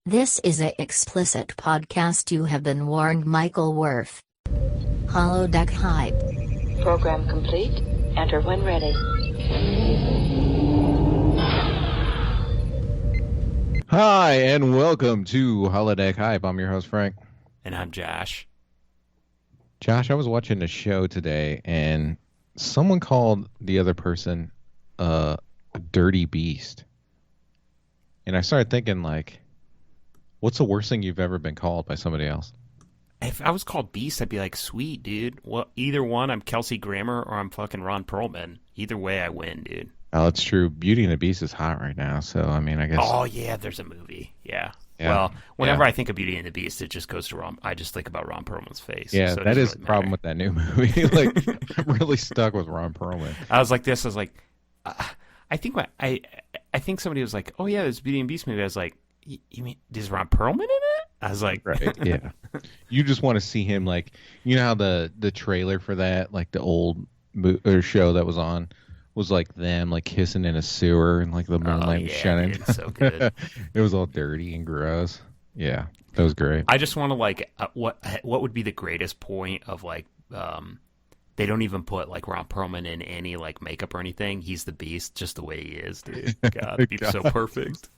This is a explicit podcast. You have been warned. Michael Worth. Holodeck Hype. Program complete. Enter when ready. Hi, and welcome to Holodeck Hype. I'm your host, Frank. And I'm Josh. Josh, I was watching a show today, and someone called the other person a dirty beast. And I started thinking, like, what's the worst thing you've ever been called by somebody else? If I was called Beast, I'd be like, sweet, dude. Well, either one, I'm Kelsey Grammer or I'm fucking Ron Perlman. Either way, I win, dude. Oh, it's true. Beauty and the Beast is hot right now, so, I mean, I guess... Oh, yeah, there's a movie. Yeah. Well, whenever I think of Beauty and the Beast, it just goes to Ron. I just think about Ron Perlman's face. Yeah, so that is really the problem with that new movie. Like, I'm really stuck with Ron Perlman. I was like, I think somebody was like, oh, yeah, there's Beauty and the Beast movie. I was like, you mean, is Ron Perlman in it? I was like... Right, yeah. You just want to see him, like, you know how the trailer for that, like, the old show that was on, was like them like kissing in a sewer and like the moonlight was shining. Dude, so good. It was all dirty and gross. Yeah, that was great. I just want to like what would be the greatest point of like they don't even put like Ron Perlman in any like makeup or anything. He's the Beast just the way he is, dude. God, it'd be so perfect.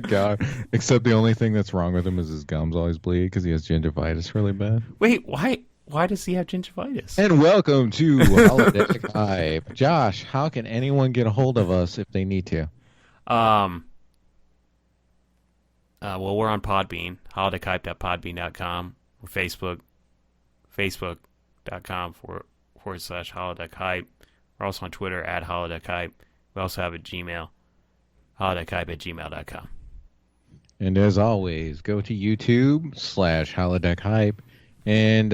God, except the only thing that's wrong with him is his gums always bleed because he has gingivitis really bad. Wait, why does he have gingivitis? And welcome to Holodeck Hype. Josh, how can anyone get a hold of us if they need to? Well, we're on Podbean, holodechype.podbean.com. We're Facebook, facebook.com/holodeckhype. We're also on Twitter @holodeckhype. We also have a Gmail, holodechype@gmail.com. And as always, go to YouTube/holodeckhype. And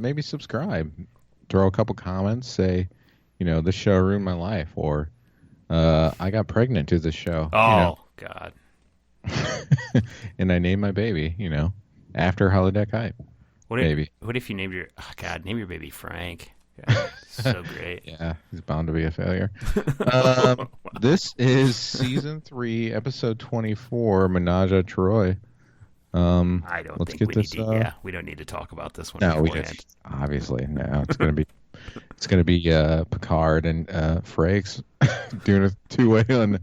maybe subscribe. Throw a couple comments. Say, you know, this show ruined my life. Or I got pregnant to this show. Oh, God. And I named my baby, you know, after Holodeck Hype. What if you named your... Oh, God, name your baby Frank. God, so great. Yeah, he's bound to be a failure. This is Season 3, Episode 24, Menage a Troi. I don't let's think get we this, need to. Yeah, we don't need to talk about this one. No, we just obviously no. It's gonna be Picard and Frakes doing a two-way on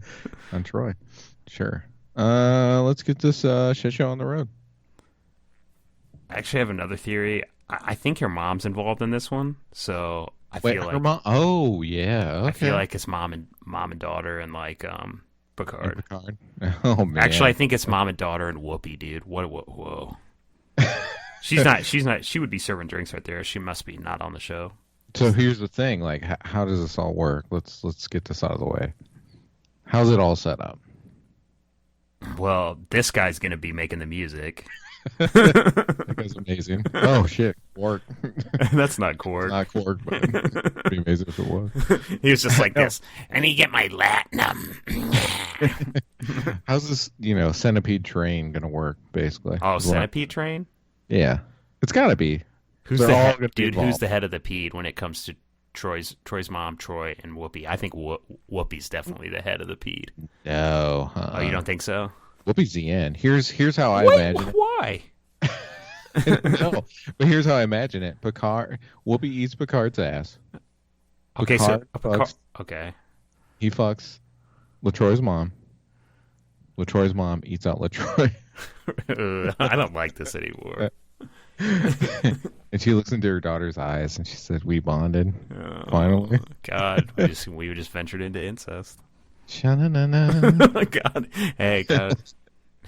Troi. Sure. Let's get this shit show on the road. I actually have another theory. I think your mom's involved in this one, so I feel like her mom. Oh yeah. Okay. I feel like it's mom and daughter and like Picard. Oh man. Actually, I think it's mom and daughter and Whoopi, dude. Whoa. She's not. She would be serving drinks right there. She must be not on the show. So here's the thing: like, how does this all work? Let's get this out of the way. How's it all set up? Well, this guy's gonna be making the music. That guy's amazing. Oh shit, Quark. That's not Quark. It's not Quark, but it'd be amazing if it was. He was just like this. I need to get my latinum. How's this, centipede train gonna work? Basically. Oh, centipede train. Yeah, it's gotta be. Who's the head, dude? Who's the head of the pede when it comes to Troy's mom, Troi, and Whoopi? I think Whoopi's definitely the head of the pede. No. Oh, you don't think so? Whoopi's the end. Here's how I imagine it. Why? No, but here's how I imagine it. Whoopi eats Picard's ass. Okay, Picard so fucks, okay. He fucks LaTroi's mom. LaTroi's mom eats out LaTroi. I don't like this anymore. And she looks into her daughter's eyes and she said, "We bonded." Finally. God, we just ventured into incest. Sha-na-na-na. God, hey, God.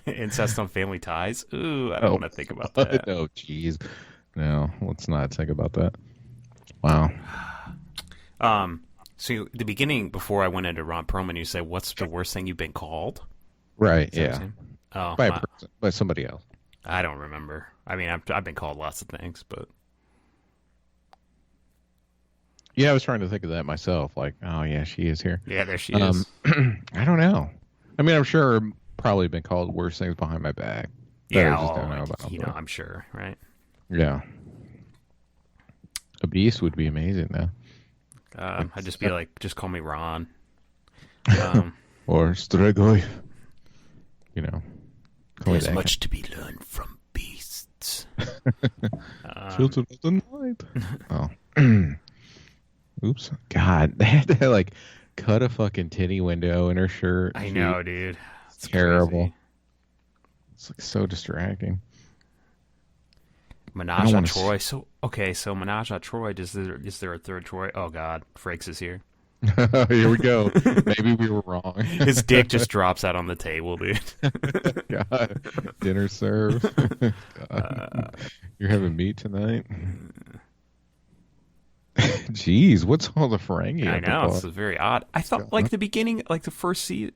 Incest on Family Ties. Ooh, I don't want to think about that. No, jeez, no, let's not think about that. Wow. So the beginning, before I went into Ron Perlman, you said, "What's the worst thing you've been called?" Right. Yeah. Oh, by a person, by somebody else. I don't remember. I mean, I've been called lots of things, but yeah, I was trying to think of that myself. Like, oh yeah, she is here. Yeah, there she is. I don't know. I mean, I'm sure I've probably been called worse things behind my back. Yeah, I just don't know about. I'm sure, right? Yeah. A beast would be amazing, though. I'd just be like, just call me Ron. Or Strigoi. There's much to be learned from beasts. Children of the night. Oh. Oops. God, they had to like cut a fucking titty window in her shirt. I know, dude. It's terrible. Crazy. It's like so distracting. Menage a Troi. So Menage a Troi. Is there a third Troi? Oh God, Frakes is here. Here we go. Maybe we were wrong. His dick just drops out on the table, dude. God. Dinner served. You're having meat tonight? Jeez, what's all the Ferengi? I know, it's very odd. I thought like the beginning, like the first season,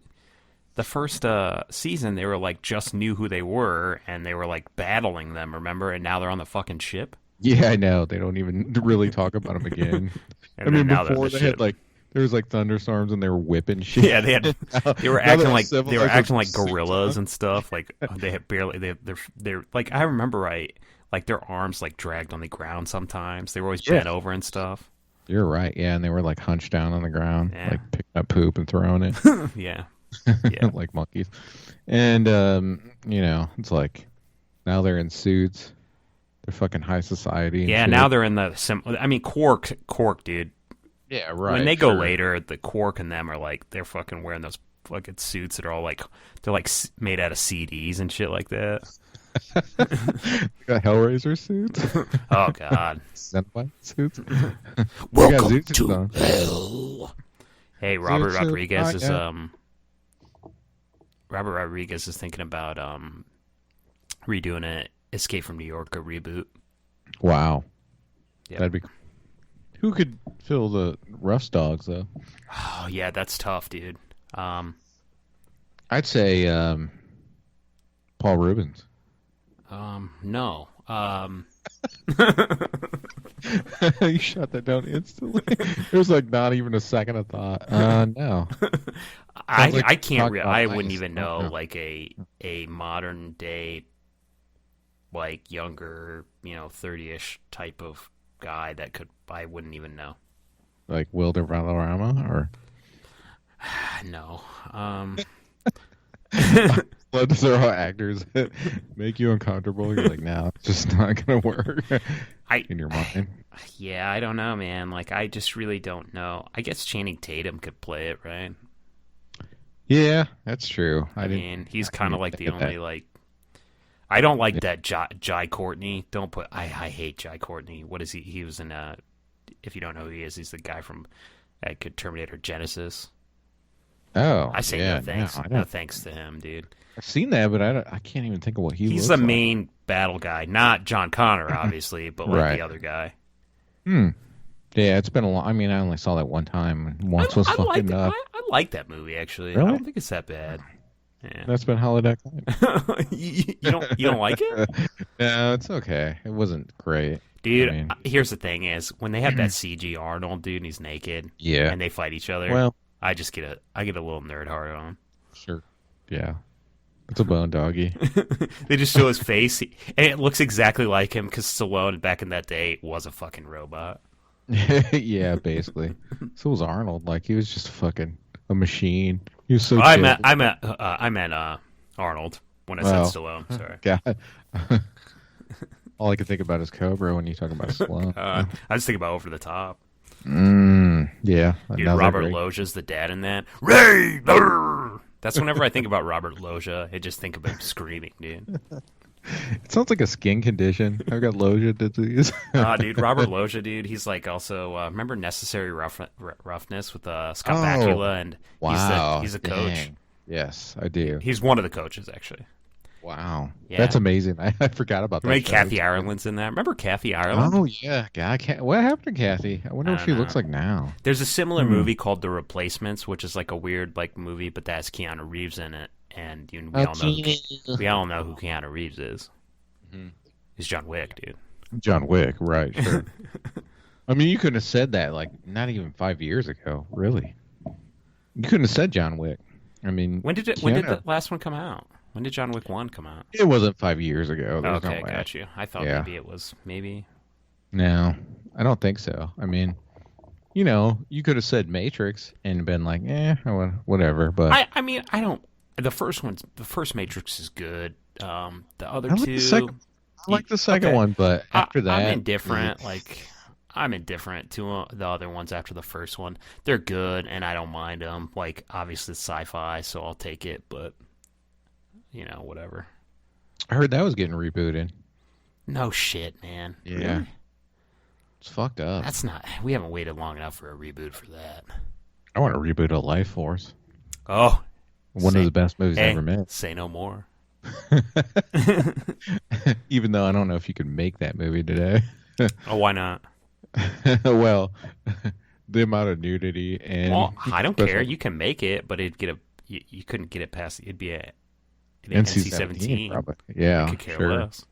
they were like just knew who they were and they were like battling them, remember? And now they're on the fucking ship. Yeah, I know. They don't even really talk about them again. I mean, before they had like there was like thunderstorms and they were whipping shit. Yeah, they were acting like gorillas and stuff. Like they had they're like I remember like their arms like dragged on the ground sometimes. They were always bent over and stuff. You're right. Yeah, and they were like hunched down on the ground, like picking up poop and throwing it. Yeah. Like monkeys. And it's like now they're in suits. They're fucking high society. Yeah, now they're in the Quark, dude. Yeah, right. When they go later, the Quark and them are like they're fucking wearing those fucking suits that are all like they're like made out of CDs and shit like that. Got Hellraiser suits. Oh God. Cenobite suits. Welcome to hell. Hey, Robert Rodriguez is thinking about redoing an Escape from New York reboot. Wow. Yep. That'd be. Who could fill the Russ dogs though? Oh yeah, that's tough, dude. I'd say Paul Rubens. No. You shut that down instantly. It was like not even a second of thought. No. I can't. I wouldn't even know like a modern day, like younger, 30-ish type of guy that could. I wouldn't even know. Like Wilder Valderrama or no. Love to throw out actors that make you uncomfortable. You're like, no, it's just not gonna work in your mind. Yeah, I don't know, man. Like, I just really don't know. I guess Channing Tatum could play it, right? Yeah, that's true. I mean, he's kind of like the only like. I don't like that Jai Courtney. Don't put. I hate Jai Courtney. What is he? He was in if you don't know who he is, he's the guy from Terminator Genesis. Oh, I say no thanks. No thanks to him, dude. I've seen that, but I can't even think of what he's the main battle guy, not John Connor, obviously, but like the other guy. Yeah, it's been a long. I mean, I only saw that one time. Once was fucking enough. I like that movie actually. Really? I don't think it's that bad. Yeah. That's been holodeck. You don't like it? No, it's okay. It wasn't great. Dude, here's the thing is when they have that CG Arnold dude and he's naked and they fight each other, well, I get a little nerd hard on him. Sure. Yeah. It's a bone doggy. They just show his face and it looks exactly like him because Stallone back in that day was a fucking robot. Yeah, basically. So was Arnold. Like he was just fucking a machine. He was so I meant Arnold when I said Stallone. Sorry. God. All I can think about is Cobra when you talk about Stallone. I just think about Over the Top. Yeah. Dude, Robert Loggia's the dad in that. Ray! That's whenever I think about Robert Loggia, I just think about him screaming, dude. It sounds like a skin condition. I've got Loggia disease. Dude, Robert Loggia, dude. He's like also remember Necessary Roughness with Scott Bakula, and he's a coach. Dang. Yes, I do. He's one of the coaches, actually. Wow, yeah. That's amazing. I forgot about that. Right, Kathy Ireland's in that. Remember Kathy Ireland? Oh yeah, what happened to Kathy? I wonder what she looks like now. There's a similar movie called The Replacements, which is like a weird like movie, but that has Keanu Reeves in it, and we all know who Keanu Reeves is. He's John Wick, dude. John Wick, right? Sure. I mean, you couldn't have said that like not even 5 years ago, really. You couldn't have said John Wick. I mean, when did the last one come out? When did John Wick 1 come out? It wasn't 5 years ago. Okay, got you. I thought maybe it was. No, I don't think so. I mean, you could have said Matrix and been like, whatever. But I mean, I don't. The first Matrix is good. The other I like two, the second. I like the second one, but after that, I'm indifferent. Like, I'm indifferent to the other ones after the first one. They're good, and I don't mind them. Like, obviously, it's sci-fi, so I'll take it. But whatever. I heard that was getting rebooted. No shit, man. Yeah. Really? It's fucked up. That's not. We haven't waited long enough for a reboot for that. I want to reboot of Life Force. Oh, One of the best movies ever made. Say no more. Even though I don't know if you could make that movie today. Oh, why not? Well, the amount of nudity and I don't care. You can make it, but it'd get you couldn't get it past. It'd be a NC-17. Probably. Yeah, I could care sure. less.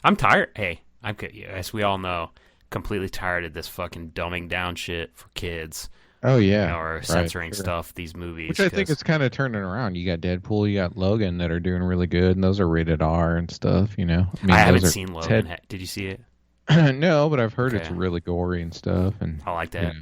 I'm tired. Hey, as we all know, completely tired of this fucking dumbing down shit for kids. Oh yeah, or censoring stuff. These movies, which I think it's kind of turning around. You got Deadpool, you got Logan that are doing really good, and those are rated R and stuff. I mean, I haven't seen Logan. Did you see it? No, but I've heard it's really gory and stuff. And I like that.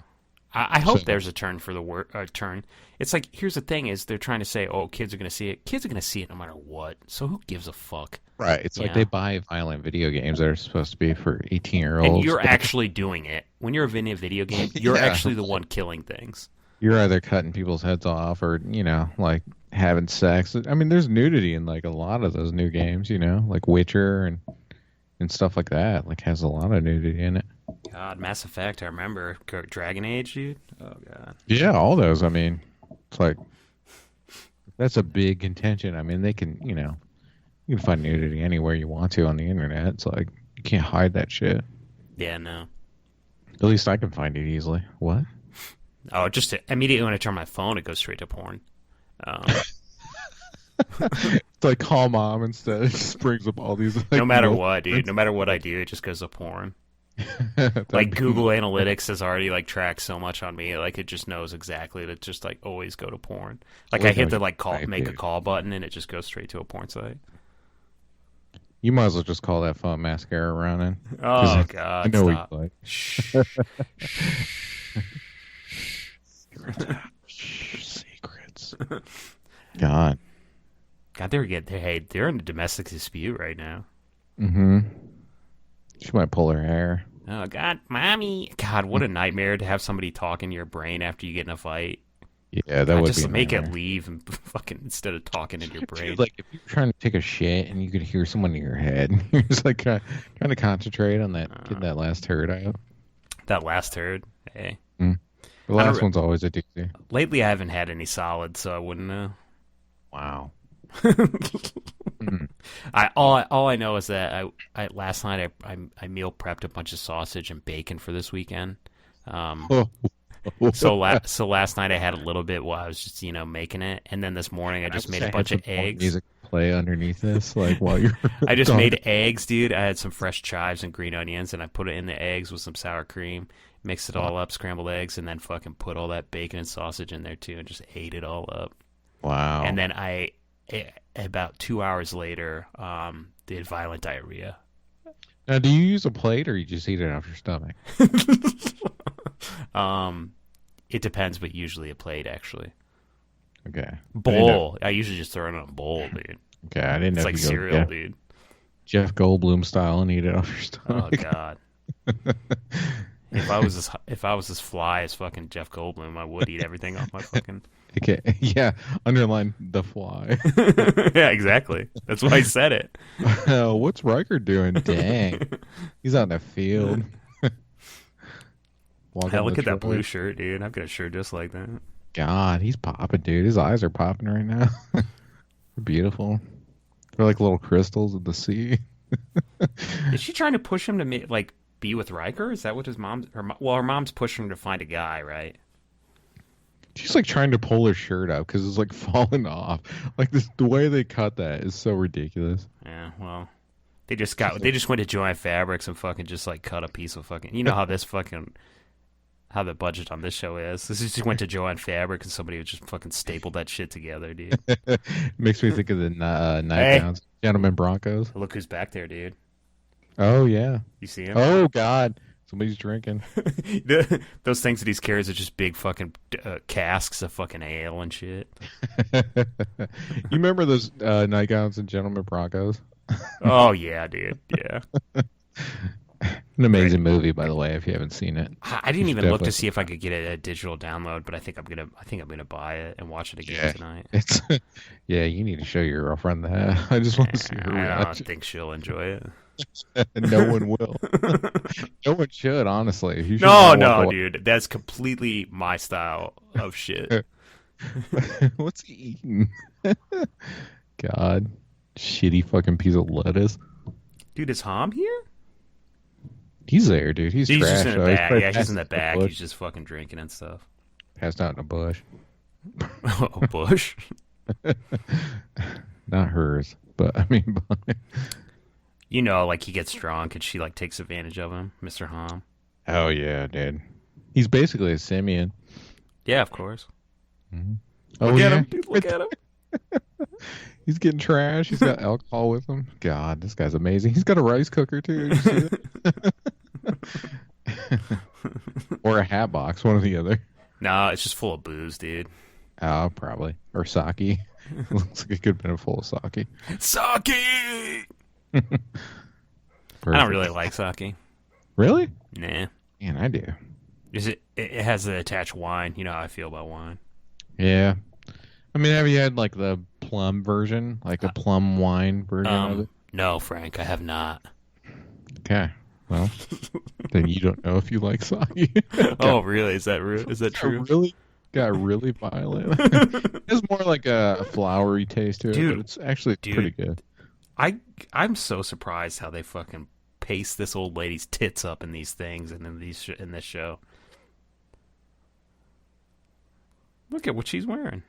I hope there's a turn for the turn. It's like, here's the thing: is they're trying to say, oh, kids are going to see it. Kids are going to see it no matter what. So who gives a fuck? Right. It's like they buy violent video games that are supposed to be for 18-year-olds. And you're actually doing it. When you're in a video game, you're actually the one killing things. You're either cutting people's heads off or, like having sex. I mean, there's nudity in like a lot of those new games, like Witcher and stuff like that. Like has a lot of nudity in it. God, Mass Effect, I remember. Dragon Age, dude. Oh, God. Yeah, all those. I mean, it's like, that's a big contention. I mean, they can, you can find nudity anywhere you want to on the internet. It's like, you can't hide that shit. Yeah, no. At least I can find it easily. What? Oh, just immediately when I turn my phone, it goes straight to porn. It's like call mom instead. It just brings up all these. Like, no matter what, dude. No matter what I do, it just goes to porn. Like Google Analytics has already like tracked so much on me, like it just knows exactly to just like always go to porn. Like I hit the like make a call button and it just goes straight to a porn site. You might as well just call that phone mascara running. Oh God! I know stop. what you like. Secrets. God, they're in a domestic dispute right now. Mm-hmm. She might pull her hair. Oh God, mommy! God, what a nightmare to have somebody talk in your brain after you get in a fight. Yeah, that would just be make it leave and fucking instead of talking in your brain. Like if you're trying to take a shit and you could hear someone in your head, you're just like trying to concentrate on that, getting that last turd out. That last turd, hey. The last one's always a doozy. Lately, I haven't had any solid, so I wouldn't know. Wow. All I know is that I last night I meal prepped a bunch of sausage and bacon for this weekend. So last night I had a little bit while I was just making it, and then this morning I just made a bunch of eggs. Music play underneath this, like while you're. I just made eggs, dude. I had some fresh chives and green onions, and I put it in the eggs with some sour cream. Mixed it all up, scrambled eggs, and then fucking put all that bacon and sausage in there too, and just ate it all up. Wow. And then about 2 hours later, did violent diarrhea. Now, do you use a plate or you just eat it off your stomach? It depends, but usually a plate, actually. Okay. Bowl. I usually just throw it in a bowl, dude. Okay, I didn't know. It's like cereal, dude. Jeff Goldblum style and eat it off your stomach. Oh God. If I was as fly as fucking Jeff Goldblum, I would eat everything off my fucking. Okay, yeah. Underline the fly. Yeah, exactly. That's why I said it. What's Riker doing? Dang, he's out in the field. Hell, look at that blue shirt, dude. I've got a shirt just like that. God, he's popping, dude. His eyes are popping right now. They're beautiful. They're like little crystals of the sea. Is she trying to push him to be with Riker? Is that what her mom's pushing him to find a guy, right? She's like trying to pull her shirt up because it's like falling off. Like the way they cut that is so ridiculous. Yeah, well, they just went to Joanne Fabrics and fucking just like cut a piece of fucking. How this fucking. How the budget on this show is. This just went to Joanne Fabric and somebody just fucking stapled that shit together, dude. Makes me think of the nightgowns, Gentlemen Broncos. Look who's back there, dude. Oh yeah, you see him? Oh God, Somebody's drinking. Those things that he carries are just big fucking casks of fucking ale and shit. You remember those nightgowns and gentleman Broncos? Oh yeah, dude. Yeah. An amazing movie, by the way, if you haven't seen it. I didn't even look to see if I could get a digital download, but I think I'm gonna buy it and watch it again tonight. Yeah, you need to show your girlfriend that. I just want to see her reaction. I don't think she'll enjoy it. No one will. No one should, honestly. You should No, dude. That's completely my style of shit. What's he eating? God. Shitty fucking piece of lettuce. Dude, is Ham here? He's there, dude. He's trash. Just in the back. Yeah, he's in the back. He's just fucking drinking and stuff. Passed out in a bush. A bush? Not hers, but I mean... You know, like, he gets drunk and she, like, takes advantage of him, Mr. Ham. Oh, yeah, dude. He's basically a simian. Yeah, of course. Mm-hmm. Look at him, dude. Look at him. He's getting trash. He's got alcohol with him. God, this guy's amazing. He's got a rice cooker, too. Or a hat box, one or the other. No, it's just full of booze, dude. Oh, probably. Or sake. Looks like it could have been full of sake. Sake! I don't really like sake. Really? Nah. Man, I do. It has the attached wine. You know how I feel about wine. Yeah. I mean, have you had, like, the plum version? Like the plum wine version of it? No, Frank, I have not. Okay. Well, then you don't know if you like sake. Oh, really? Is that true? Got really violent. It's more like a flowery taste to it, dude, but it's actually pretty good. I'm so surprised how they fucking paste this old lady's tits up in these things and in this show. Look at what she's wearing.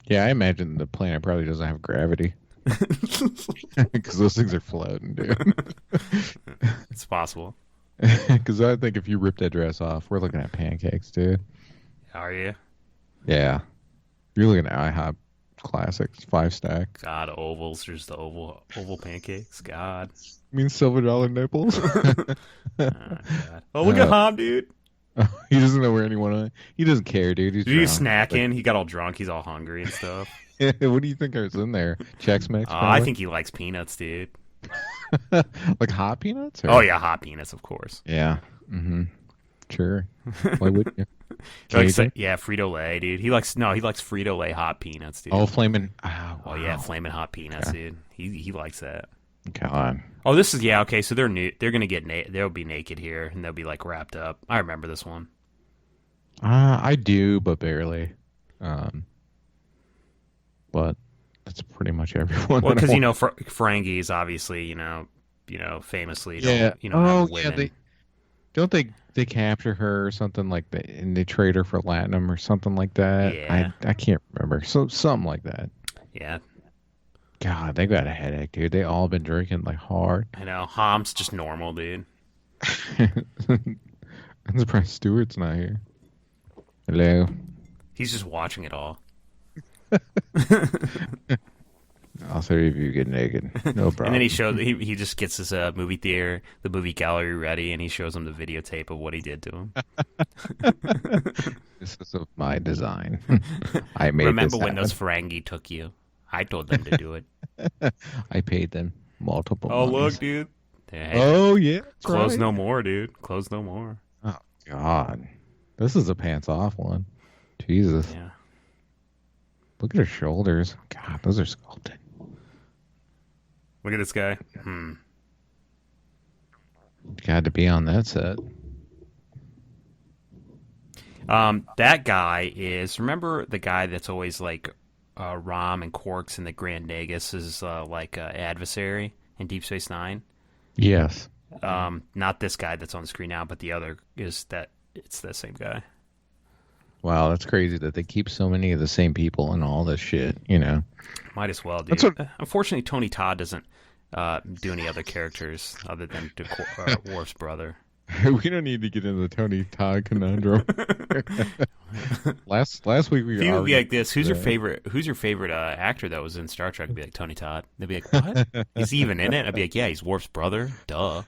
Yeah, I imagine the planet probably doesn't have gravity. Because those things are floating, dude. It's possible. Because I think if you rip that dress off, we're looking at pancakes, dude. Are you? Yeah. You're looking at IHOP Classics, 5-stack. God, ovals. There's the oval pancakes. God. You mean $silver nipples? Oh, God. Oh, look at Ham, dude. He doesn't know where anyone. He doesn't care, dude. He's snacking. He got all drunk. He's all hungry and stuff. What do you think is in there? Chex Mix? I think he likes peanuts, dude. Like hot peanuts? Or? Oh yeah, hot peanuts, of course. Yeah. Mm-hmm. Sure. Why wouldn't you? Yeah, Frito-Lay, dude. He likes Frito-Lay hot peanuts, dude. Oh, flaming. Oh yeah, flaming hot peanuts, dude. He likes that. God. Oh, this is okay. So they're gonna get they'll be naked here and they'll be like wrapped up. I remember this one. I do, but barely. But that's pretty much everyone. Well, because Ferengis obviously famously don't have women. They capture her or something like that, and they trade her for latinum or something like that. Yeah. I can't remember. Something like that. Yeah. God, they got a headache, dude. They all been drinking like hard. I know. Ham's just normal, dude. I'm surprised Stuart's not here. Hello. He's just watching it all. I'll say if you get naked, no problem. And then he just gets his the movie gallery ready, and he shows him the videotape of what he did to him. This is of my design. I made. Remember when those Ferengi took you? I told them to do it. I paid them multiple. Oh, monies. look, dude. Oh yeah, clothes right. no more, dude. Clothes no more. Oh God, this is a pants off one. Jesus. Yeah. Look at her shoulders. God, those are sculpted. Look at this guy. Got to be on that set. That guy is. Remember the guy that's always like Rom and Quarks in the Grand Nagus is like adversary in Deep Space Nine. Yes. Not this guy that's on the screen now, but the other is that. It's the same guy. Wow, that's crazy that they keep so many of the same people and all this shit, Might as well, dude. Unfortunately, Tony Todd doesn't do any other characters other than Worf's brother. We don't need to get into the Tony Todd conundrum. Last week we would be like this. Who's your favorite actor that was in Star Trek? I'd be like Tony Todd. They'd be like, what? Is he even in it? I'd be like, yeah, he's Worf's brother. Duh.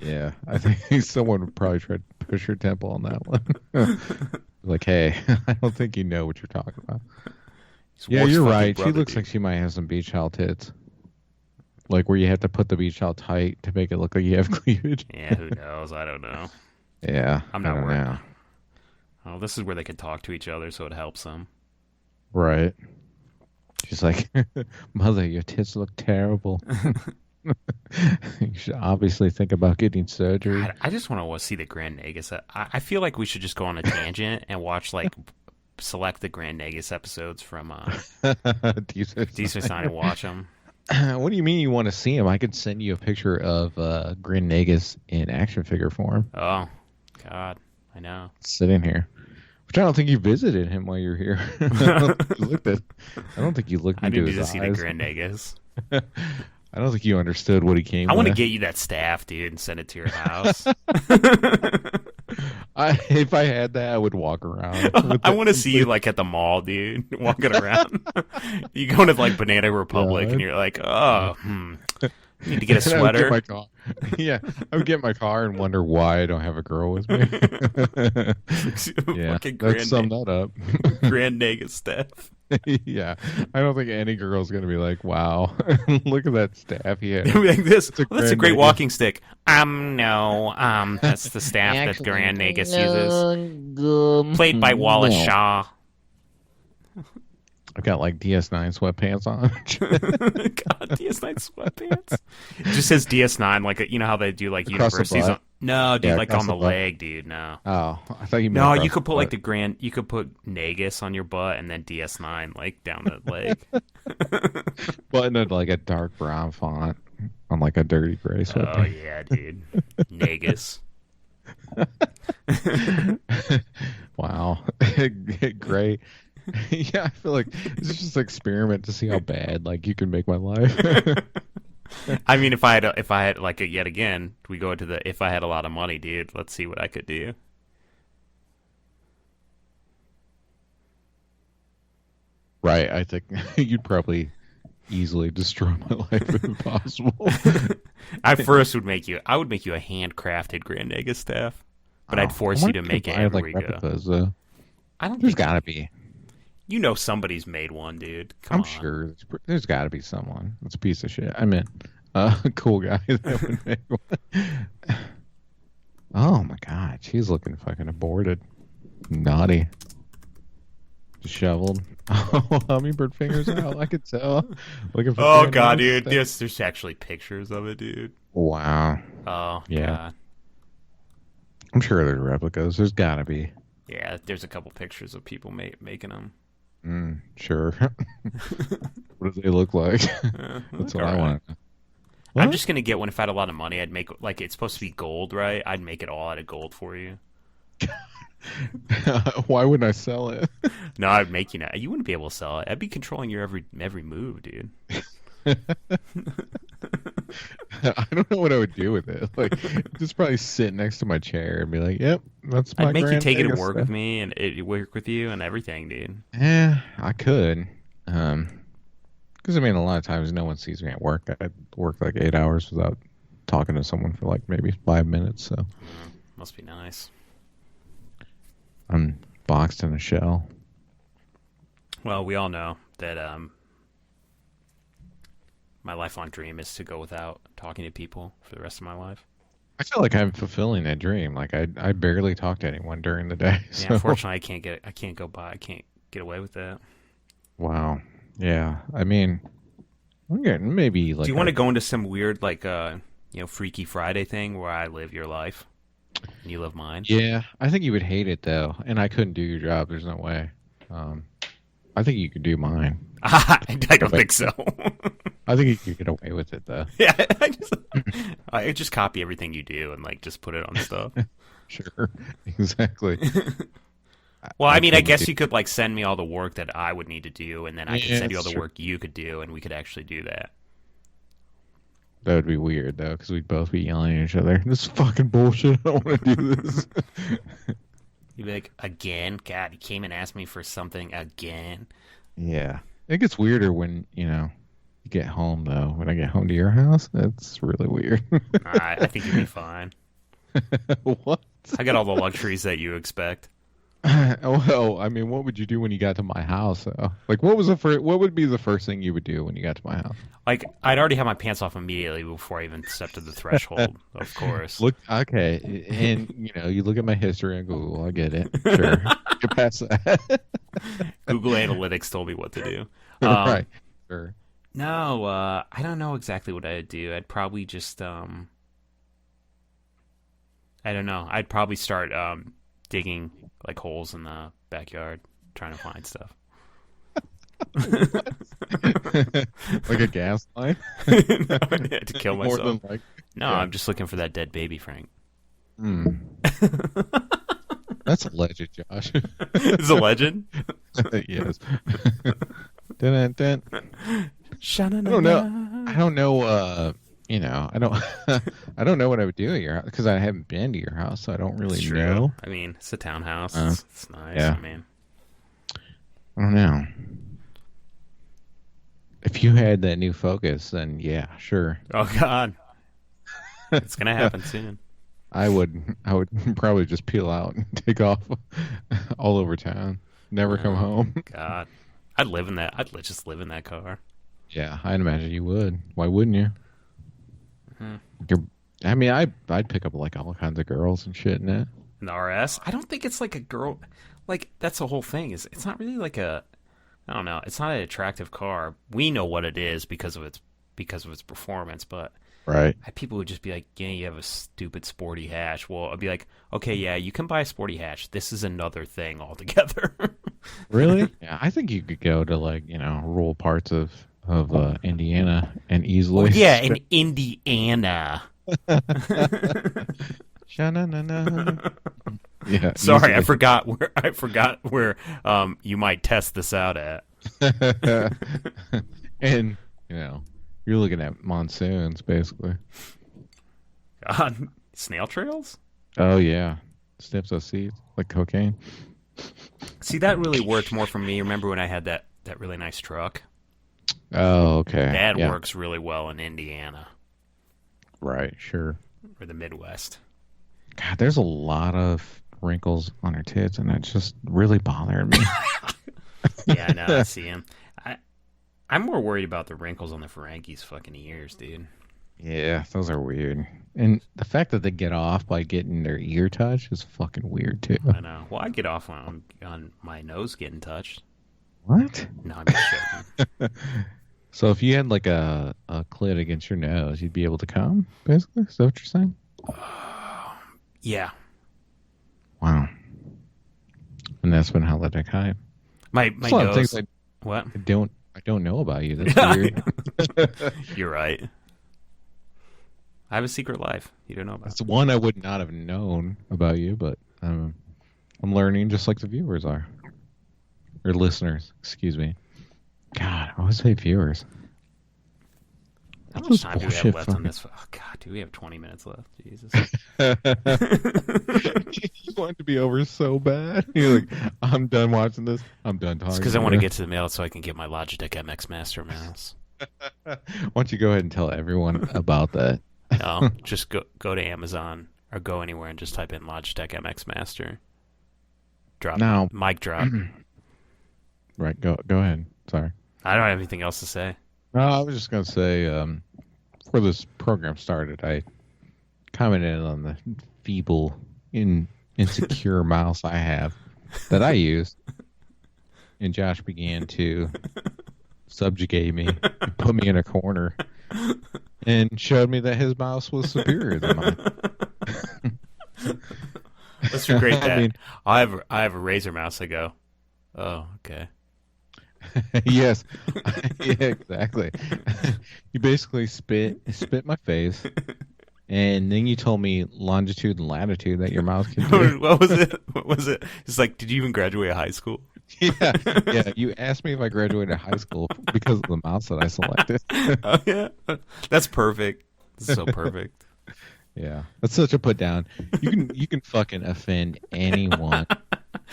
Yeah, I think someone would probably try to push your temple on that one. Like, hey, I don't think you know what you're talking about. Yeah, you're right. She looks like she might have some beach towel tits. Like where you have to put the beach towel tight to make it look like you have cleavage. Yeah, who knows? I don't know. Yeah, I'm not worried. Oh, this is where they can talk to each other, so it helps them. Right. She's like, Mother, your tits look terrible. You should obviously think about getting surgery. I just want to see the Grand Nagus. I feel like we should just go on a tangent and watch, like, select the Grand Nagus episodes from Decent Sign and watch them. What do you mean you want to see him? I could send you a picture of Grand Nagus in action figure form. Oh, God. I know. Sitting here. Which I don't think you visited him while you were here. I don't think you looked into his eyes. I need to see the Grand Nagus. I don't think you understood what he came with. I want to get you that staff, dude, and send it to your house. If I had that, I would walk around. I want to see you, like, at the mall, dude, walking around. You go to, like, Banana Republic, and you're like, need to get a sweater. I would get my car and wonder why I don't have a girl with me. Yeah, let's sum that up. Grand Nagus staff. Yeah, I don't think any girl's gonna be like, "Wow, look at that staff he has." Like this. That's a great walking stick. No, that's the staff that Grand Nagus uses. Played by Wallace Shaw. I've got like DS9 sweatpants on. God, DS9 sweatpants. It just says DS9, like you know how they do like across universities. No, dude, like on the leg, dude. No. Oh, I thought you meant. No, you could put like the Grand. You could put Nagus on your butt and then DS9 like down the leg. Button it like a dark brown font on like a dirty gray sweatpants. Oh yeah, dude. Nagus. Wow, great. Yeah, I feel like this is just an experiment to see how bad like you can make my life. I mean, if I had like yet again, we go into the if I had a lot of money, dude. Let's see what I could do. Right, I think you'd probably easily destroy my life if possible. I would make you a handcrafted Grand Nagus staff, but I'd force you to make it everywhere we go. I don't. There's got to be. You know somebody's made one, dude. I'm sure there's got to be someone. It's a piece of shit. I mean, cool guy that would make one. Oh my God, she's looking fucking aborted, naughty, disheveled. Oh, hummingbird fingers out. I could tell. Looking for oh God, dude, there's actually pictures of it, dude. Wow. Oh yeah. God. I'm sure there's replicas. There's got to be. Yeah, there's a couple pictures of people making them. Sure. What do they look like? That's what I want. I'm just gonna get one. If I had a lot of money, I'd make like it's supposed to be gold, right? I'd make it all out of gold for you. Why wouldn't I sell it? No, I'd make you. You wouldn't be able to sell it. I'd be controlling your every move, dude. I don't know what I would do with it. Like, just probably sit next to my chair and be like, "Yep, that's my." I'd make you take it to work with me and it work with you and everything, dude. Yeah, I could. Because I mean, a lot of times no one sees me at work. I'd work like 8 hours without talking to someone for like maybe 5 minutes. So must be nice. I'm boxed in a shell. Well, we all know that my lifelong dream is to go without talking to people for the rest of my life. I feel like I'm fulfilling that dream. Like I barely talk to anyone during the day. So. Yeah, unfortunately, I can't go by. I can't get away with that. Wow. Yeah. I mean, I'm getting maybe like. Do you want to go into some weird like Freaky Friday thing where I live your life and you live mine? Yeah, I think you would hate it though, and I couldn't do your job. There's no way. I think you could do mine. I don't think so. I think you could get away with it though. Yeah, I just copy everything you do and like just put it on stuff. Sure, exactly. Well, I mean, I guess you could like send me all the work that I would need to do, and then I could send you all the work you could do, and we could actually do that. That would be weird though, because we'd both be yelling at each other. This is fucking bullshit. I don't want to do this. You'd be like, again? God, he came and asked me for something again. Yeah. It gets weirder when, you get home, though. When I get home to your house, that's really weird. I think you'll be fine. What? I got all the luxuries that you expect. Well, I mean, what would you do when you got to my house? Like, what would be the first thing you would do when you got to my house? Like, I'd already have my pants off immediately before I even stepped to the threshold, of course. Look, okay, and you look at my history on Google. I get it. Sure, get past that. Google Analytics told me what to do. Right. Sure. No, I don't know exactly what I'd do. I'd probably just, I don't know. I'd probably start digging like holes in the backyard, trying to find stuff. Like a gas line? No, to kill myself. No, yeah. I'm just looking for that dead baby, Frank. That's a legend, Josh. It's a legend? Yes. Dun, dun. I don't know. I don't know. I don't know what I would do at your house because I haven't been to your house, so I don't really know. I mean, it's a townhouse. It's nice. Yeah. I mean, I don't know. If you had that new Focus, then yeah, sure. Oh God, it's gonna happen soon. I would probably just peel out and take off all over town. Never come home. God, I'd live in that. I'd just live in that car. Yeah, I'd imagine you would. Why wouldn't you? I mean, I'd pick up like all kinds of girls and shit in it. An RS? I don't think it's like a girl. Like that's the whole thing. It's not really like a. I don't know. It's not an attractive car. We know what it is because of its performance, but right. People would just be like, "Yeah, you have a stupid sporty hatch." Well, I'd be like, "Okay, yeah, you can buy a sporty hatch. This is another thing altogether." Really? Yeah, I think you could go to like rural parts of Indiana and easily. Oh, yeah, in Indiana. Yeah. Sorry, easily. I forgot where you might test this out at. And you're looking at monsoons basically. God, snail trails? Oh yeah, snips of seeds like cocaine. See, that really worked more for me. Remember when I had that really nice truck? Oh, okay. That yeah. works really well in Indiana. Right, sure. Or the Midwest. God, there's a lot of wrinkles on her tits, and that just really bothered me. Yeah, I know. I see him. I'm more worried about the wrinkles on the Ferengi's fucking ears, dude. Yeah, those are weird. And the fact that they get off by getting their ear touched is fucking weird, too. I know. Well, I get off on my nose getting touched. What? No, I'm just joking. So if you had like a clit against your nose, you'd be able to come, basically? Is that what you're saying? Yeah. Wow. And that's been holodeck hype. My There's a lot of nose. things What? I don't know about you. That's weird. You're right. I have a secret life you don't know about. That's one I would not have known about you, but I'm learning just like the viewers are. Or listeners, excuse me. God, I always say viewers. How much time do we have left on this? Oh, God, do we have 20 minutes left? Jesus. You want it to be over so bad. You're like, I'm done watching this. I'm done talking. It's because I want to get to the mail so I can get my Logitech MX Master mouse. Why don't you go ahead and tell everyone about that? No, just go to Amazon or go anywhere and just type in Logitech MX Master. Mic drop. Right, go ahead. Sorry. I don't have anything else to say. No, I was just going to say, before this program started, I commented on the feeble, insecure mouse I have that I use. And Josh began to subjugate me, and put me in a corner, and showed me that his mouse was superior than mine. Let's recreate that. I have a Razer mouse. I go, oh, okay. Yes. Yeah, exactly. You basically spit my face, and then you told me longitude and latitude that your mouse can do. What was it? It's like, did you even graduate high school? Yeah. You asked me if I graduated high school because of the mouse that I selected. Oh yeah, that's perfect. That's so perfect. Yeah, that's such a put down. You can fucking offend anyone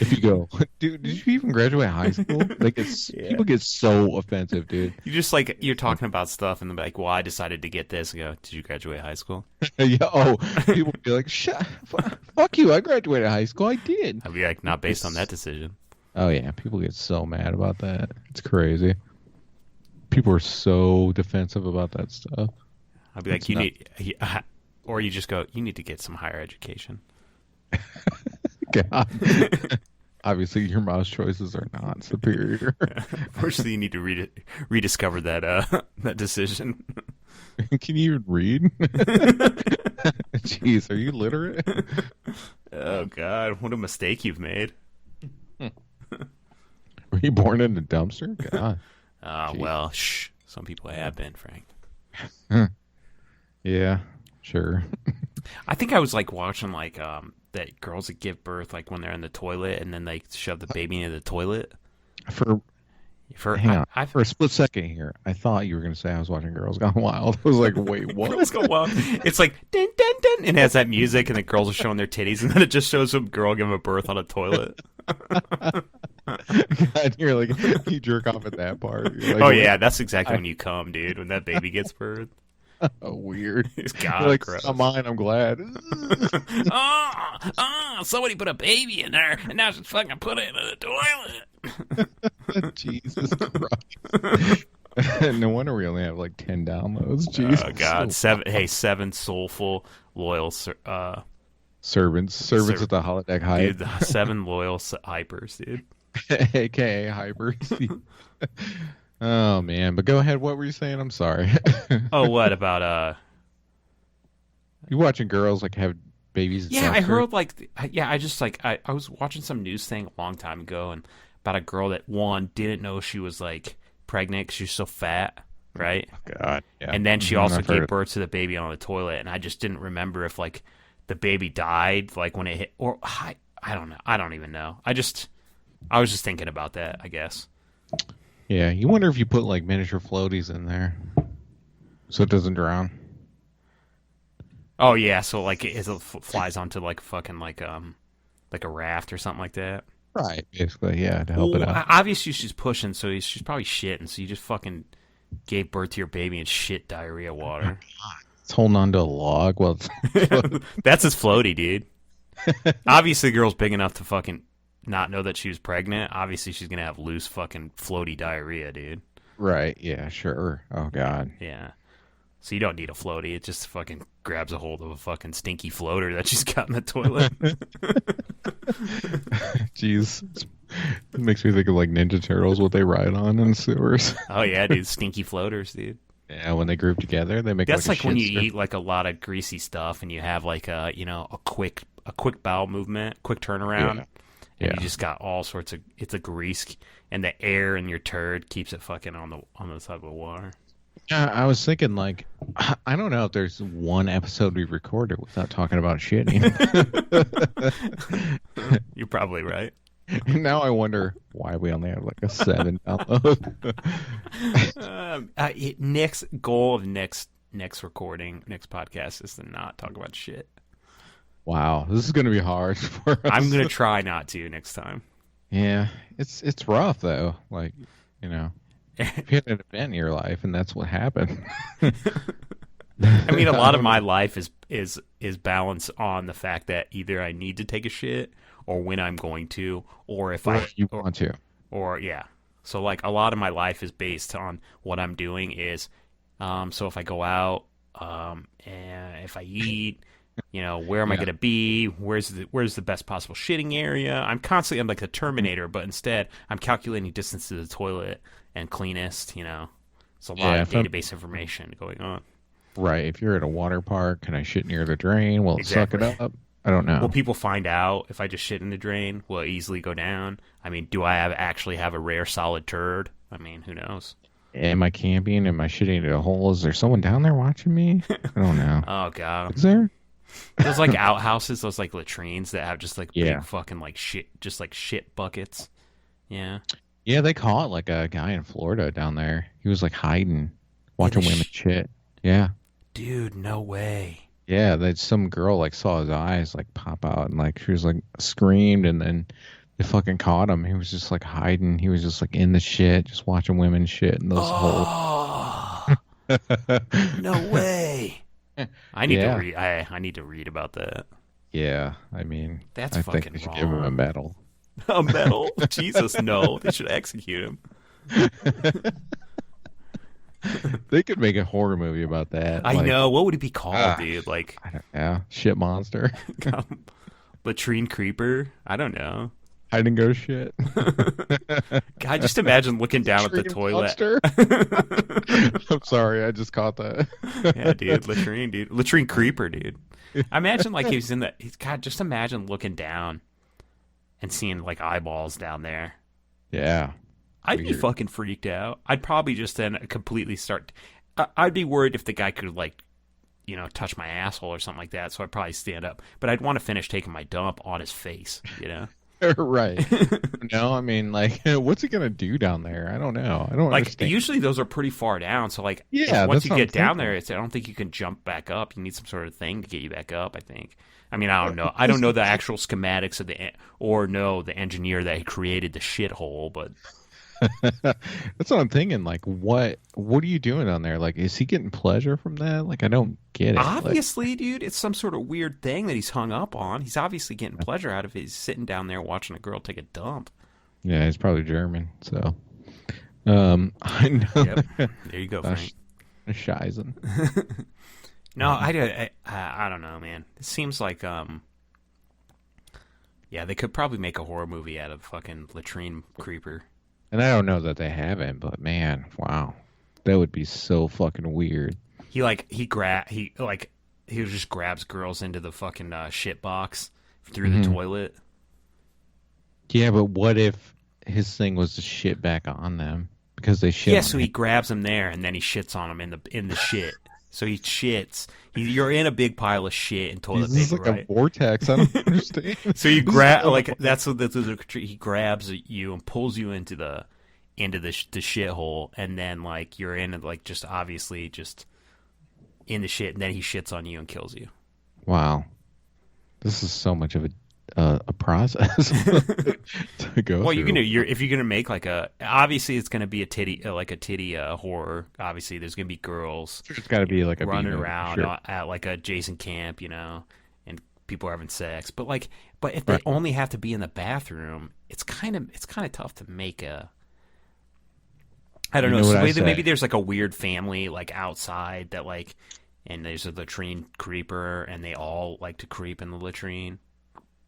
If you go, dude, did you even graduate high school? Like, people get so offensive, dude. You just like you're talking about stuff and they're like, "Well, I decided to get this." And go, "Did you graduate high school?" Yeah. Oh, people be like, fuck you. I graduated high school. I did. I'd be like, "Not based on that decision." Oh yeah, people get so mad about that. It's crazy. People are so defensive about that stuff. I'd be like, "You need," or you just go, "You need to get some higher education." God. Obviously, your mom's choices are not superior. Unfortunately, you need to rediscover that that decision. Can you even read? Jeez, are you literate? Oh God, what a mistake you've made. Were you born in a dumpster? God. Well, shh. Some people have been, Frank. Yeah, sure. I think I was like watching like that girls that give birth like when they're in the toilet and then they shove the baby into the toilet. Hang on. For a split second here, I thought you were going to say I was watching Girls Gone Wild. I was like, wait, what? Girls Gone Wild. It's like dun dun dun, and it has that music, and the girls are showing their titties, and then it just shows some girl giving a birth on a toilet. God, you're like, you jerk off at that part. Like, oh yeah, that's exactly when you come, dude. When that baby gets birthed. Oh, weird. God, you're like, gross. not mine. I'm glad. Somebody put a baby in there, and now just fucking put it in the toilet. Jesus Christ. No wonder we only have like 10 downloads. Jesus. Oh God, seven soulful, loyal servants at the holodeck hype. Dude, 7 loyal hypers, dude. AKA hypers. Oh man, but go ahead. What were you saying? I'm sorry. Oh, what about you watching girls like have babies? Yeah, I heard like I just like I was watching some news thing a long time ago and about a girl that didn't know she was like pregnant because she's so fat, right? Oh, God, yeah. And then she also gave birth to the baby on the toilet, and I just didn't remember if like the baby died like when it hit, or I don't know. I don't even know. I was just thinking about that, I guess. Yeah, you wonder if you put like miniature floaties in there so it doesn't drown. Oh yeah, so like it flies onto like fucking like a raft or something like that. Right, basically, yeah, to help it out. Obviously, she's pushing, so she's probably shitting. So you just fucking gave birth to your baby in shit diarrhea water. It's holding onto a log. Well, that's his floaty, dude. Obviously, the girl's big enough to fucking not know that she was pregnant. Obviously, she's gonna have loose fucking floaty diarrhea, dude. Right? Yeah, sure. Oh God. Yeah. So you don't need a floaty. It just fucking grabs a hold of a fucking stinky floater that she's got in the toilet. Jeez. It makes me think of like Ninja Turtles, what they ride on in sewers. Oh yeah, dude. Stinky floaters, dude. Yeah, when they group together, they make that's like when you eat like a lot of greasy stuff and you have like a quick bowel movement, quick turnaround. Yeah. And you just got all sorts of it's a grease and the air in your turd keeps it fucking on the side of the water. Yeah, I was thinking like I don't know if there's one episode we recorded without talking about shitting. You're probably right. Now I wonder why we only have like a 7 download. Nick's goal of next podcast is to not talk about shit. Wow, this is gonna be hard for us. I'm gonna try not to next time. Yeah, it's rough though. Like, you know, if you had an event in your life and that's what happened. I mean, a lot of my life is balanced on the fact that either I need to take a shit or when I'm going to, or if want to, or yeah. So like a lot of my life is based on what I'm doing is, so if I go out, and if I eat, you know, where am I going to be? Where's the best possible shitting area? I'm like a Terminator, but instead I'm calculating distance to the toilet and cleanest, you know. It's a lot of database information going on. Right. If you're at a water park, can I shit near the drain? Will it suck it up? I don't know. Will people find out if I just shit in the drain? Will it easily go down? I mean, do I actually have a rare solid turd? I mean, who knows? Am I camping? Am I shitting in a hole? Is there someone down there watching me? I don't know. Oh, God. Is there? Those like outhouses, those like latrines that have just like big fucking like shit, just like shit buckets. Yeah. Yeah, they caught like a guy in Florida down there. He was like hiding, watching women shit. Yeah. Dude, no way. Yeah, that some girl like saw his eyes like pop out and like she was like screamed and then They fucking caught him. He was just like hiding. He was just like in the shit, just watching women shit in those holes. Oh, no way! I need to Yeah. read. I need to read about that. Yeah, I mean, That's I fucking think they should give him a wrong. medal. A medal? Jesus, no! They should execute him. They could make a horror movie about that. I like, know. What would it be called, ah, dude? Like I don't know. Shit monster. latrine creeper? I don't know. Hide and go shit. God, just imagine looking down at the Latrine toilet. monster? I'm sorry, I just caught that. Yeah, dude, latrine creeper, dude. Imagine like he's in the. God, just imagine looking down and seeing like eyeballs down there. Yeah. I'd be Weird. fucking freaked out. I'd probably just then completely start. I'd be worried if the guy could like, touch my asshole or something like that. So I'd probably stand up. But I'd want to finish taking my dump on his face. Right. No, I mean, like, what's he gonna do down there? I don't know. I don't Like understand. usually those are pretty far down. So like, Yeah, once that's you what get I'm down thinking. there, I don't think you can jump back up. You need some sort of thing to get you back up. I think. I mean, I don't know. I don't know the actual schematics of the engineer that created the shithole, but. That's what I'm thinking. Like, what are you doing down there? Like, is he getting pleasure from that? Like, I don't get it. Like, Obviously, dude, it's some sort of weird thing that he's hung up on. He's obviously getting pleasure out of it. He's sitting down there watching a girl take a dump. yeah, he's probably German. So, I know. Yep. There you go, Frank. Scheisen. No, I don't know, man. It seems like, yeah, they could probably make a horror movie out of fucking latrine creeper. And I don't know that they haven't, but man, wow, that would be so fucking weird. He just grabs girls into the fucking shit box through the toilet. Yeah, but what if his thing was to shit back on them because they shit? Yeah, on so him? he grabs them there and then he shits on them in the shit. So he shits. You're in a big pile of shit and toilet This is paper, like right? a vortex. I don't understand. So you This is grab so- like he grabs you and pulls you into the shithole, and then like you're in like just obviously just in the shit, and then he shits on you and kills you. Wow, this is so much of a process to go Well, through. if you're gonna make like obviously it's gonna be a titty horror. Obviously, there's gonna be girls It's got to be like a running B-movie, around sure. at like a Jason camp, and people are having sex. But if they Right. only have to be in the bathroom, it's kind of tough to make a. I don't You know. know So what I maybe say? there's like a weird family like outside that like, and there's a latrine creeper, and they all like to creep in the latrine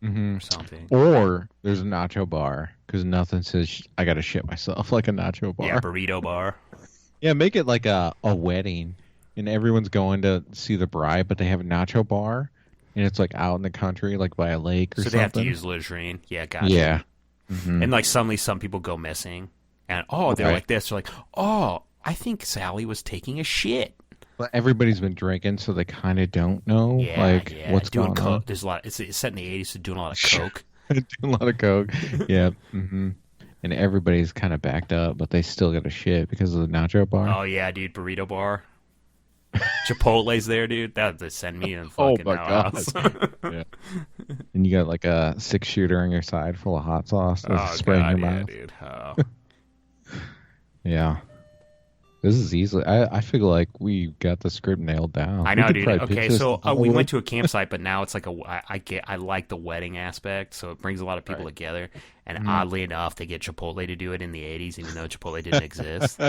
or something. Or there's a nacho bar because nothing says I got to shit myself like a nacho bar. Yeah, burrito bar. Yeah, make it like a wedding, and everyone's going to see the bride, but they have a nacho bar, and it's like out in the country, like by a lake or So something. they have to use latrine. Yeah, gotcha. Yeah. Mhm. And like suddenly some people go missing, and they're Right. like this. They're like, oh, I think Sally was taking a shit. But everybody's been drinking, so they kind of don't know what's doing going coke. on. There's a lot. It's set in the '80s, so doing a lot of coke. Doing a lot of coke. Yeah. And everybody's kind of backed up, but they still got a shit because of the nacho bar. Oh yeah, dude, burrito bar. Chipotle's there, dude. They send me in Oh fucking my God. house. Yeah. And you got like a 6-shooter on your side full of hot sauce that's spraying your yeah, mouth. dude. Oh. Yeah. This is easily. I feel like we got the script nailed down. I We know, could dude. probably Okay, pitch this so to we Hollywood. went to a campsite, but now it's like I like the wedding aspect, so it brings a lot of people Right. together. And Mm-hmm. oddly enough, they get Chipotle to do it in the '80s, even though Chipotle didn't exist.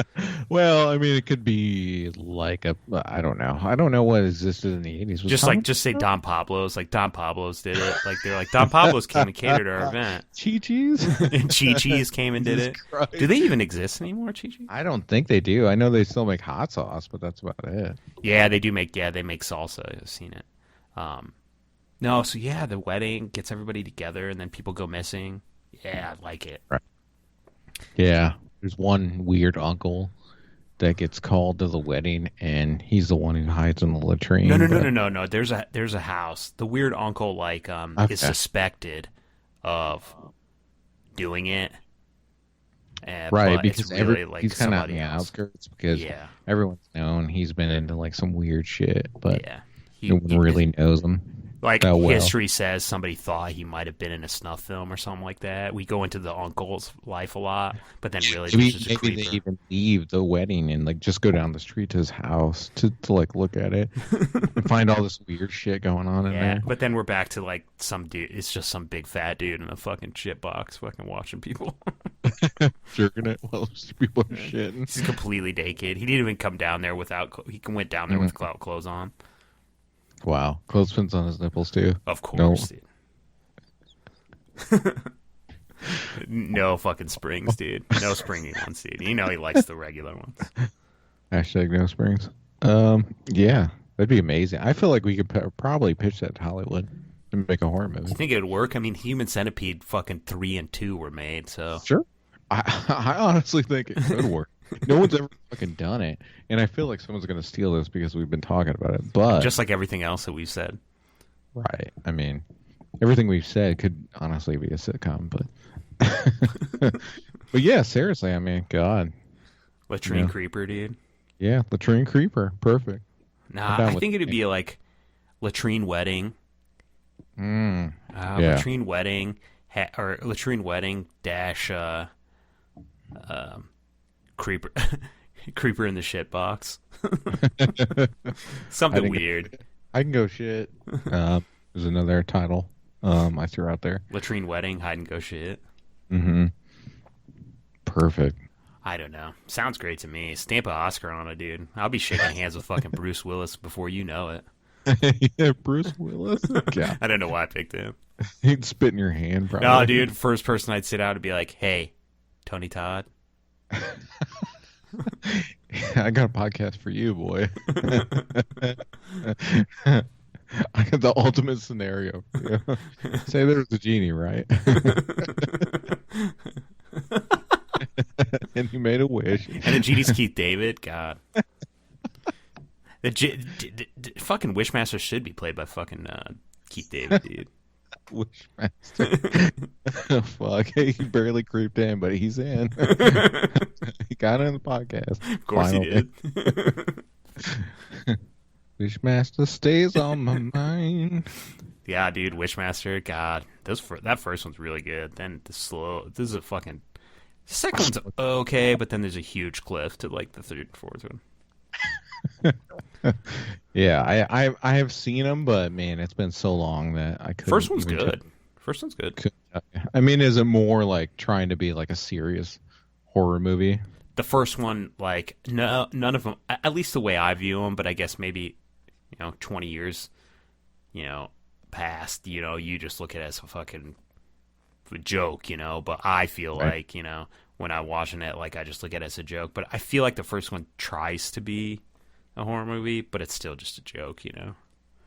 Well, I mean, it could be like I don't know. I don't know what existed in the 80s. Just say Don Pablo's. Like Don Pablo's did it. Like they're like Don Pablo's came and catered our event, Chi-Chi's? and Chi Chi's came and did Jesus it. Christ. Do they even exist anymore, Chi Chi? I don't think they do. I know they still make hot sauce, but that's about it. Yeah, they do make. Yeah, they make salsa. I've seen it. No, so yeah, the wedding gets everybody together, and then people go missing. Yeah, I like it. Yeah. There's one weird uncle that gets called to the wedding, and he's the one who hides in the latrine. No. There's a house. The weird uncle Okay. is suspected of doing it. Right, but because it's really like he's kind of on somebody the else. outskirts because Yeah. everyone's known he's been into like some weird shit, but Yeah. no one really knows him. Like, that well. history says somebody thought he might have been in a snuff film or something like that. We go into the uncle's life a lot, but then really Maybe, just a maybe creeper. they even leave the wedding and like just go down the street to his house to like look at it and find all this weird shit going on in Yeah, there. but then we're back to like some dude. It's just some big fat dude in a fucking shit box, fucking watching people. Jerking it while people are shitting. He's completely naked. He didn't even come down there without. He went down there without clothes on. Wow, clothespins on his nipples too. Of course, dude. No fucking springs, dude. No springy ones, dude. You know he likes the regular ones. Hashtag no springs. Yeah, that'd be amazing. I feel like we could probably pitch that to Hollywood and make a horror movie. You think it would work? I mean, Human Centipede fucking 3 and 2 were made, so Sure. I honestly think it could work. No one's ever fucking done it, and I feel like someone's gonna steal this because we've been talking about it. But just like everything else that we've said. right, I mean, everything we've said could honestly be a sitcom, but but yeah, seriously, I mean, God, Latrine Creeper, dude. yeah, Latrine Creeper, perfect. Nah, I think it'd be like Latrine Wedding. Yeah. Latrine Wedding, or Latrine Wedding dash Creeper, Creeper in the shit box. Something weird. I can go shit. There's another title I threw out there. Latrine Wedding, hide and go shit. Mm-hmm. Perfect. I don't know. Sounds great to me. Stamp an Oscar on it, dude. I'll be shaking hands with fucking Bruce Willis before you know it. Yeah, Bruce Willis. Yeah. I don't know why I picked him. He'd spit in your hand, probably. No, dude. First person I'd sit out and be like, "Hey, Tony Todd." I got a podcast for you, boy. I got the ultimate scenario for you. Say there's a genie, right? And he made a wish. And the genie's Keith David. God. Fucking Wishmaster should be played by fucking Keith David, dude. Wishmaster. Oh, fuck. He barely creeped in, but he's in. He got in the podcast. Of course Finally. he did. Wishmaster stays on my mind. Yeah, dude, Wishmaster. God, that first one's really good. Then the second one's okay, but then there's a huge cliff to like the third and fourth one. Yeah, I have seen them, but man, it's been so long that I couldn't. First one's good. First one's good. I mean, is it more like trying to be like a serious horror movie? The first one, like, no, none of them, at least the way I view them, but I guess maybe, 20 years, past, you just look at it as a fucking joke, but I feel like, when I'm watching it, like, I just look at it as a joke, but I feel like the first one tries to be a horror movie, but it's still just a joke,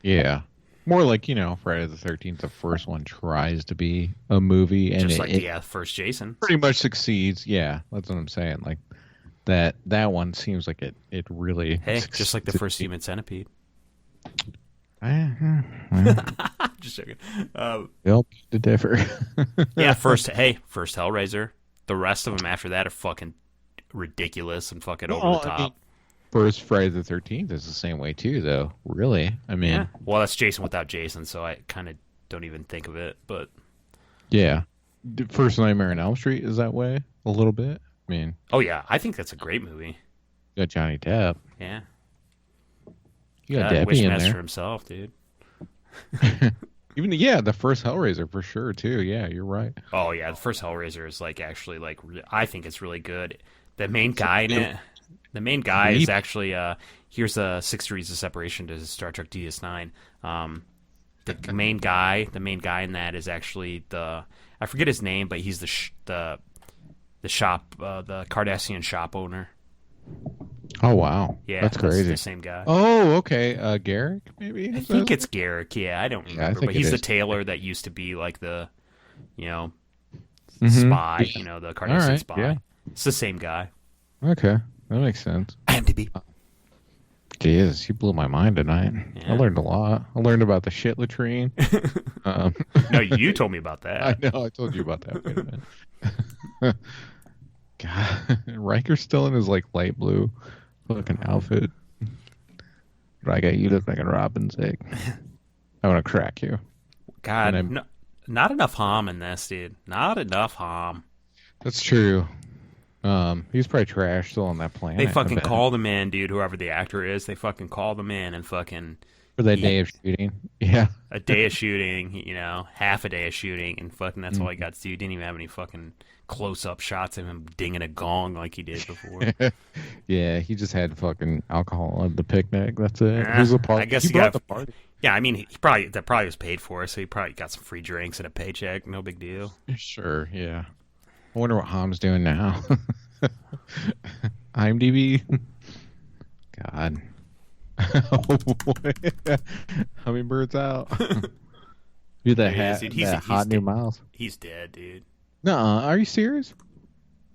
Yeah. More like, Friday the 13th, the first one tries to be a movie. And just like the first Jason. Pretty much succeeds. Yeah, that's what I'm saying. Like, that one seems like it really... Hey, just like the first Human Centipede. Just joking. They'll to differ. Yeah, first Hellraiser. The rest of them after that are fucking ridiculous and fucking over the top. I mean, first Friday the 13th is the same way too, though. Really, I mean, yeah. Well, that's Jason without Jason, so I kind of don't even think of it. But yeah, First Nightmare on Elm Street is that way a little bit. I mean, oh yeah, I think that's a great movie. You got Johnny Depp. Yeah, you got Deppie in there himself, dude. Even the first Hellraiser for sure too. Yeah, you're right. Oh yeah, the first Hellraiser is like actually like I think it's really good. The main guy in it. The main guy is actually here's a 6 Degrees of Separation to Star Trek DS9. The main guy in that is actually I forget his name, but he's the shop, the Cardassian shop owner. Oh wow, yeah, that's crazy. The same guy. Oh okay, Garrick maybe. I think it's Garrick. Yeah, I don't remember, but he's the tailor that used to be like the, spy. The Cardassian spy. Yeah. It's the same guy. Okay. That makes sense. IMDb. Jesus, you blew my mind tonight. Yeah. I learned a lot. I learned about the shit latrine. No, you told me about that. I know. I told you about that. Wait a minute. God, Riker's still in his like light blue fucking outfit. But I got you look like a robin's egg. I want to crack you. God, no, not enough Hom in this, dude. Not enough Hom. That's true. He's probably trash still on that planet. They fucking called him in, dude, whoever the actor is. They fucking called him in and fucking... For that day of shooting. Yeah. A day of shooting, half a day of shooting, and fucking that's all he got to do. He didn't even have any fucking close-up shots of him dinging a gong like he did before. Yeah, he just had fucking alcohol at the picnic. That's it. It was a party. I guess he got the party. Yeah, I mean, that probably was paid for, so he probably got some free drinks and a paycheck. No big deal. Sure, yeah. I wonder what Hom's doing now. IMDb. God. Oh boy. Hummingbird's out. Dude, that hat. Dude, that hot new Miles. He's dead, dude. Nuh-uh. Are you serious?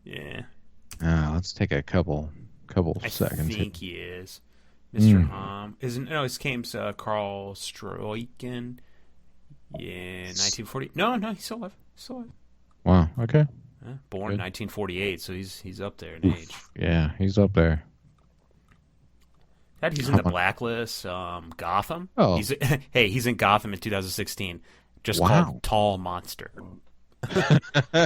Yeah. Let's take a couple seconds. I think he is. Mr. Hom. His name's Carl Stroiken. Yeah, 1940. No, he's still alive. Wow. Okay. Born in 1948, so he's up there in age. Yeah, he's up there. He's in the Blacklist, Gotham. Oh. He's in Gotham in 2016. Just called Tall Monster.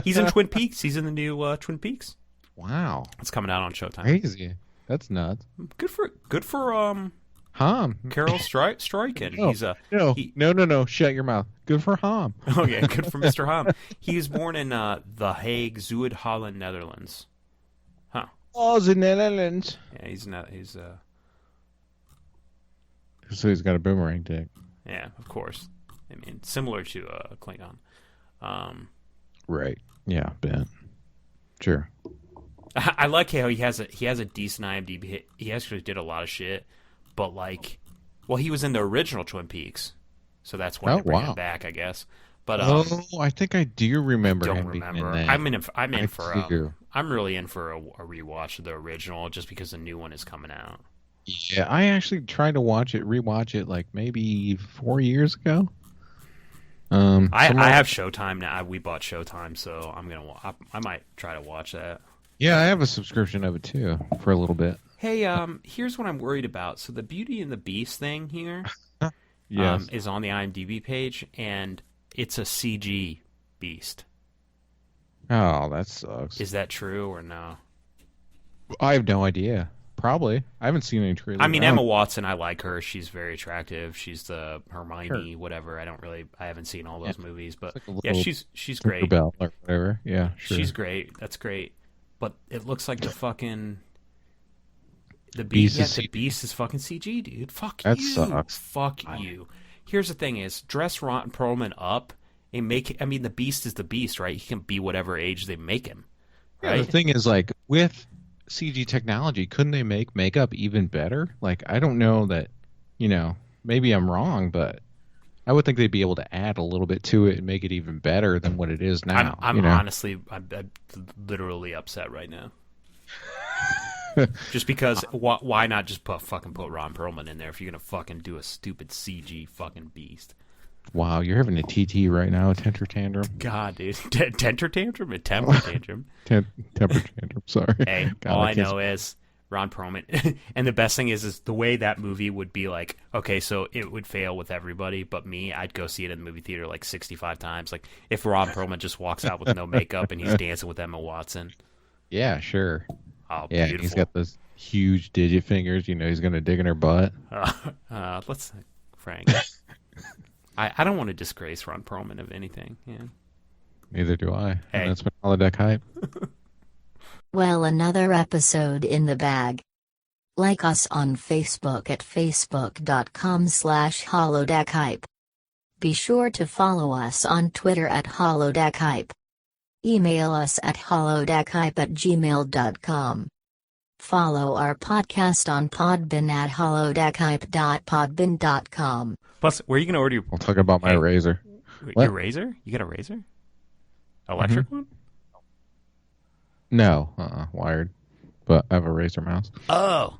He's in Twin Peaks. He's in the new Twin Peaks. Wow. It's coming out on Showtime. Crazy. That's nuts. Good for Hom. Carol Stroiken. No. Shut your mouth. Good for Hom. Okay, good for Mr. Hom. He was born in The Hague, Zuid-Holland, Netherlands. Huh. Oh, the Netherlands. Yeah, he's So he's got a boomerang dick. Yeah, of course. I mean, similar to Klingon. Right. Yeah, Ben. Sure. I like how he has a decent IMDb. He actually did a lot of shit, but he was in the original Twin Peaks, so that's why they bring him back, I guess. But I think I do remember him being in that. I'm really in for a rewatch of the original just because the new one is coming out. Yeah, I actually tried to rewatch it like maybe 4 years ago. I have Showtime now. We bought Showtime, so I might try to watch that. Yeah, I have a subscription of it too for a little bit. Hey, here's what I'm worried about. So the Beauty and the Beast thing here is on the IMDb page, and it's a CG beast. Oh, that sucks. Is that true or no? I have no idea. Probably. I haven't seen any trailers. I mean, Emma Watson, I like her. She's very attractive. She's the Hermione, whatever. I haven't seen all those movies, but she's great. Bell or whatever. Yeah, sure. She's great. That's great. But it looks like the Beast. Yeah, the Beast is fucking CG, dude. Fuck you. That sucks. Fuck you. Here's the thing: dress Ron Perlman up and make. I mean, the Beast is the Beast, right? He can be whatever age they make him. Right. Yeah, the thing is, with CG technology, couldn't they make makeup even better? I don't know that, maybe I'm wrong, but I would think they'd be able to add a little bit to it and make it even better than what it is now. I'm honestly, I'm literally upset right now. Just because, why not just put Ron Perlman in there if you're gonna fucking do a stupid CG fucking beast? Wow, you're having a TT right now, a temper tantrum. God, dude, temper tantrum, a temper tantrum. Temper tantrum. Sorry. Hey, all I know is Ron Perlman, and the best thing is the way that movie would be okay, so it would fail with everybody, but me, I'd go see it in the movie theater 65 times. If Ron Perlman just walks out with no makeup and he's dancing with Emma Watson. Yeah, sure. Oh, yeah, beautiful. He's got those huge digit fingers. He's gonna dig in her butt. Frank. I don't want to disgrace Ron Perlman of anything. Yeah. Neither do I. Hey. And that's been Holodeck Hype. Well, another episode in the bag. Like us on Facebook at facebook.com/holodeckhype. Be sure to follow us on Twitter at holodeckhype. Email us at holodeckhype@gmail.com. Follow our podcast on Podbean at holodeckhype.podbean.com. Plus, where are you going to order your... I'll talk about my razor. Your razor? You got a razor? Electric one? No, wired. But I have a razor mouse. Oh.